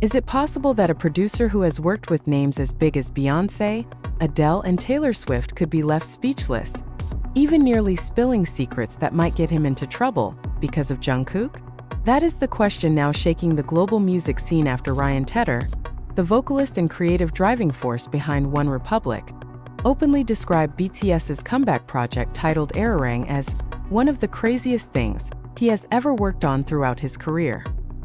Is it possible that a producer who has worked with names as big as Beyoncé, Adele, and Taylor Swift could be left speechless, even nearly spilling secrets that might get him into trouble because of Jungkook? That is the question now shaking the global music scene after Ryan Tedder, the vocalist and creative driving force behind One Republic, openly described BTS's comeback project titled Arirang as one of the craziest things he has ever worked on throughout his career.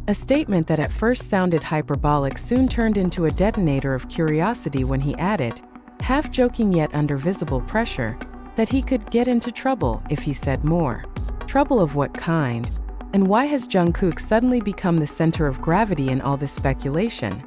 A statement that at first sounded hyperbolic soon turned into a detonator of curiosity when he added, half joking yet under visible pressure, that he could get into trouble if he said more. Trouble of what kind? And why has Jungkook suddenly become the center of gravity in all this speculation?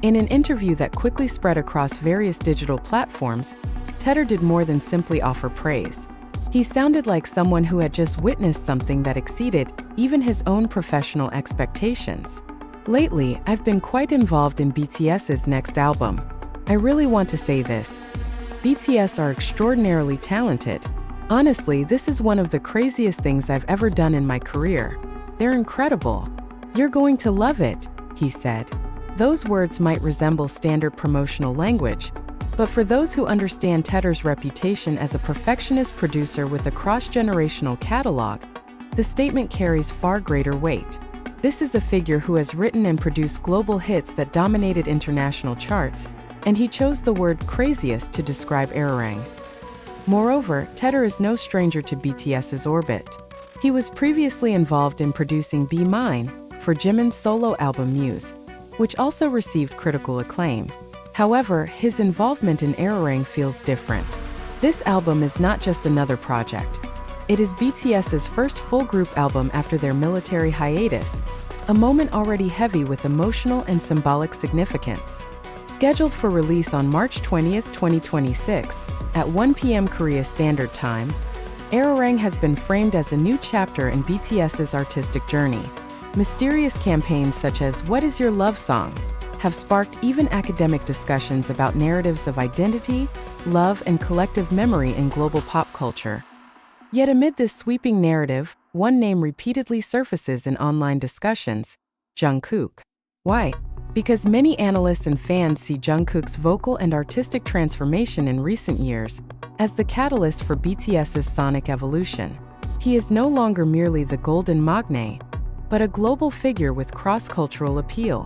In an interview that quickly spread across various digital platforms, Tedder did more than simply offer praise. He sounded like someone who had just witnessed something that exceeded even his own professional expectations. Lately, I've been quite involved in BTS's next album. I really want to say this. BTS are extraordinarily talented. Honestly, this is one of the craziest things I've ever done in my career. They're incredible. You're going to love it, he said. Those words might resemble standard promotional language, but for those who understand Tedder's reputation as a perfectionist producer with a cross-generational catalog, the statement carries far greater weight. This is a figure who has written and produced global hits that dominated international charts, and he chose the word craziest to describe Arirang. Moreover, Tedder is no stranger to BTS's orbit. He was previously involved in producing Be Mine for Jimin's solo album Muse, which also received critical acclaim. However, his involvement in Arirang feels different. This album is not just another project. It is BTS's first full group album after their military hiatus, a moment already heavy with emotional and symbolic significance. Scheduled for release on March 20, 2026, at 1 p.m. Korea Standard Time, Arirang has been framed as a new chapter in BTS's artistic journey. Mysterious campaigns such as What Is Your Love Song have sparked even academic discussions about narratives of identity, love, and collective memory in global pop culture. Yet amid this sweeping narrative, one name repeatedly surfaces in online discussions: Jungkook. Why? Because many analysts and fans see Jungkook's vocal and artistic transformation in recent years as the catalyst for BTS's sonic evolution. He is no longer merely the golden magne, but a global figure with cross-cultural appeal.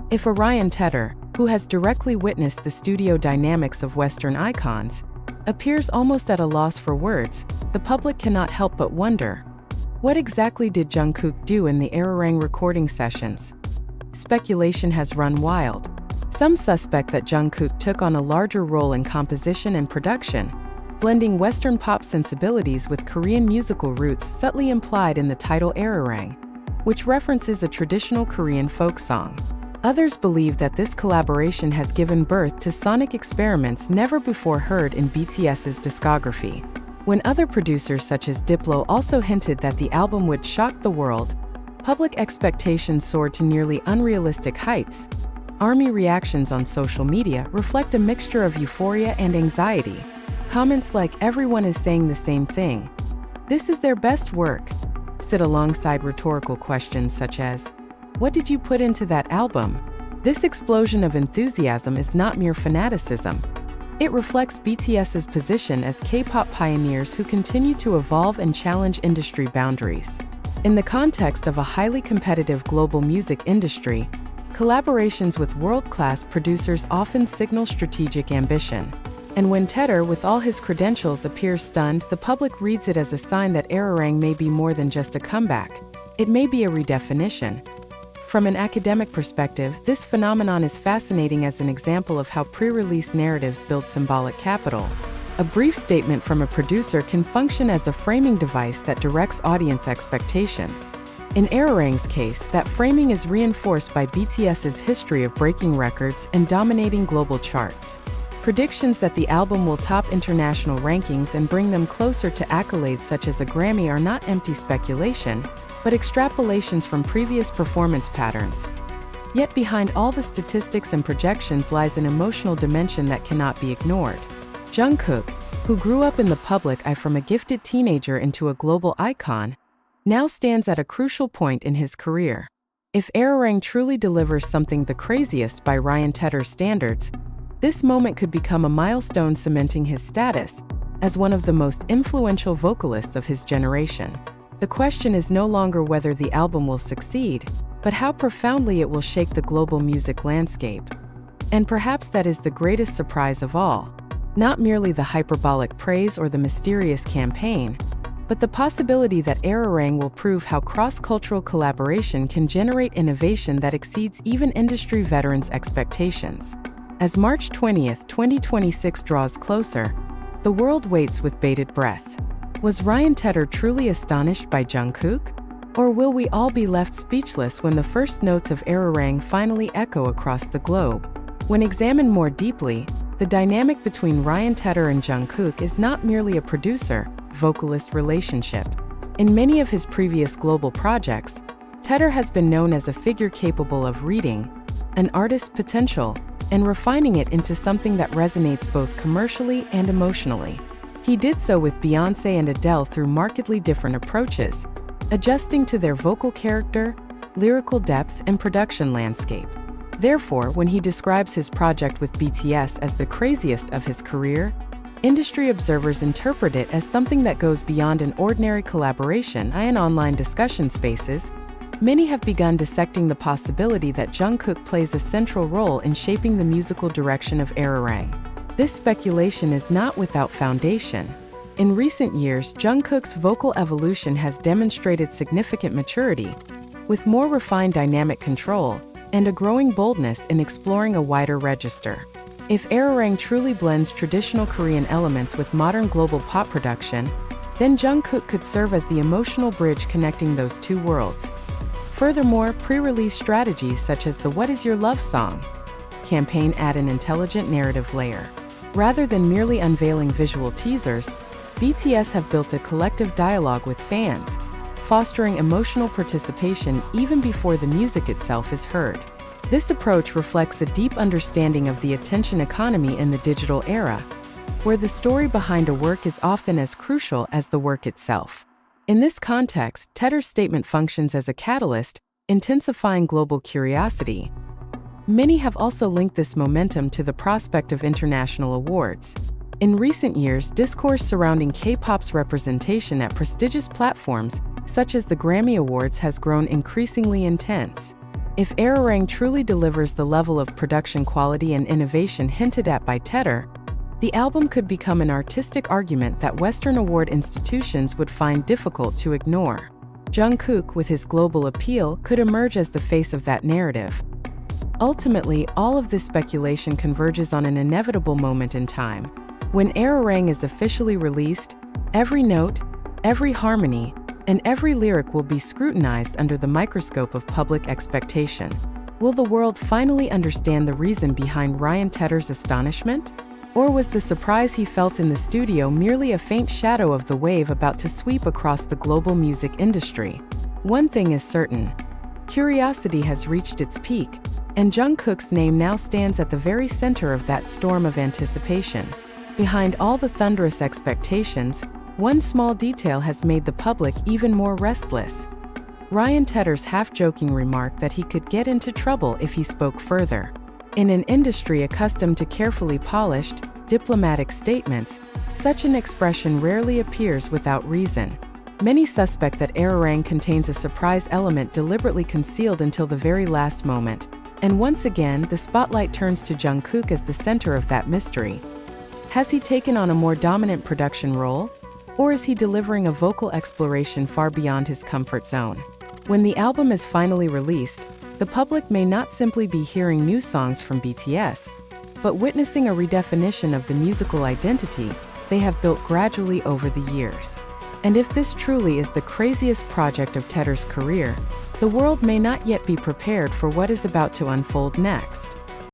If a Ryan Tedder, who has directly witnessed the studio dynamics of Western icons, appears almost at a loss for words, the public cannot help but wonder, what exactly did Jungkook do in the Arirang recording sessions? Speculation has run wild. Some suspect that Jungkook took on a larger role in composition and production, blending Western pop sensibilities with Korean musical roots subtly implied in the title Arirang, which references a traditional Korean folk song. Others believe that this collaboration has given birth to sonic experiments never before heard in BTS's discography. When other producers such as Diplo also hinted that the album would shock the world, public expectations soared to nearly unrealistic heights. ARMY reactions on social media reflect a mixture of euphoria and anxiety. Comments like "everyone is saying the same thing," "this is their best work," sit alongside rhetorical questions such as, "What did you put into that album?" This explosion of enthusiasm is not mere fanaticism. It reflects BTS's position as K-pop pioneers who continue to evolve and challenge industry boundaries. In the context of a highly competitive global music industry, collaborations with world-class producers often signal strategic ambition. And when Tedder, with all his credentials, appears stunned, the public reads it as a sign that Arirang may be more than just a comeback. It may be a redefinition. From an academic perspective, this phenomenon is fascinating as an example of how pre-release narratives build symbolic capital. A brief statement from a producer can function as a framing device that directs audience expectations. In Arirang's case, that framing is reinforced by BTS's history of breaking records and dominating global charts. Predictions that the album will top international rankings and bring them closer to accolades such as a Grammy are not empty speculation, but extrapolations from previous performance patterns. Yet behind all the statistics and projections lies an emotional dimension that cannot be ignored. Jungkook, who grew up in the public eye from a gifted teenager into a global icon, now stands at a crucial point in his career. If Arirang truly delivers something the craziest by Ryan Tedder's standards, this moment could become a milestone cementing his status as one of the most influential vocalists of his generation. The question is no longer whether the album will succeed, but how profoundly it will shake the global music landscape. And perhaps that is the greatest surprise of all. Not merely the hyperbolic praise or the mysterious campaign, but the possibility that Arirang will prove how cross-cultural collaboration can generate innovation that exceeds even industry veterans' expectations. As March 20, 2026 draws closer, the world waits with bated breath. Was Ryan Tedder truly astonished by Jungkook? Or will we all be left speechless when the first notes of Arirang finally echo across the globe? When examined more deeply, the dynamic between Ryan Tedder and Jungkook is not merely a producer-vocalist relationship. In many of his previous global projects, Tedder has been known as a figure capable of reading an artist's potential and refining it into something that resonates both commercially and emotionally. He did so with Beyoncé and Adele through markedly different approaches, adjusting to their vocal character, lyrical depth, and production landscape. Therefore, when he describes his project with BTS as the craziest of his career, industry observers interpret it as something that goes beyond an ordinary collaboration. In online discussion spaces, many have begun dissecting the possibility that Jungkook plays a central role in shaping the musical direction of Arirang. This speculation is not without foundation. In recent years, Jungkook's vocal evolution has demonstrated significant maturity, with more refined dynamic control and a growing boldness in exploring a wider register. If Arirang truly blends traditional Korean elements with modern global pop production, then Jungkook could serve as the emotional bridge connecting those two worlds. Furthermore, pre-release strategies such as the "What Is Your Love" song campaign add an intelligent narrative layer. Rather than merely unveiling visual teasers, BTS have built a collective dialogue with fans, fostering emotional participation even before the music itself is heard. This approach reflects a deep understanding of the attention economy in the digital era, where the story behind a work is often as crucial as the work itself. In this context, Tedder's statement functions as a catalyst, intensifying global curiosity. Many have also linked this momentum to the prospect of international awards. In recent years, discourse surrounding K-pop's representation at prestigious platforms, such as the Grammy Awards, has grown increasingly intense. If Arirang truly delivers the level of production quality and innovation hinted at by Tedder, the album could become an artistic argument that Western award institutions would find difficult to ignore. Jungkook, with his global appeal, could emerge as the face of that narrative. Ultimately, all of this speculation converges on an inevitable moment in time. When Arirang is officially released, every note, every harmony, and every lyric will be scrutinized under the microscope of public expectation. Will the world finally understand the reason behind Ryan Tedder's astonishment? Or was the surprise he felt in the studio merely a faint shadow of the wave about to sweep across the global music industry? One thing is certain: curiosity has reached its peak, and Jungkook's name now stands at the very center of that storm of anticipation. Behind all the thunderous expectations, one small detail has made the public even more restless: Ryan Tedder's half-joking remark that he could get into trouble if he spoke further. In an industry accustomed to carefully polished, diplomatic statements, such an expression rarely appears without reason. Many suspect that Arirang contains a surprise element deliberately concealed until the very last moment, and once again, the spotlight turns to Jungkook as the center of that mystery. Has he taken on a more dominant production role? Or is he delivering a vocal exploration far beyond his comfort zone? When the album is finally released, the public may not simply be hearing new songs from BTS, but witnessing a redefinition of the musical identity they have built gradually over the years. And if this truly is the craziest project of Tedder's career, the world may not yet be prepared for what is about to unfold next.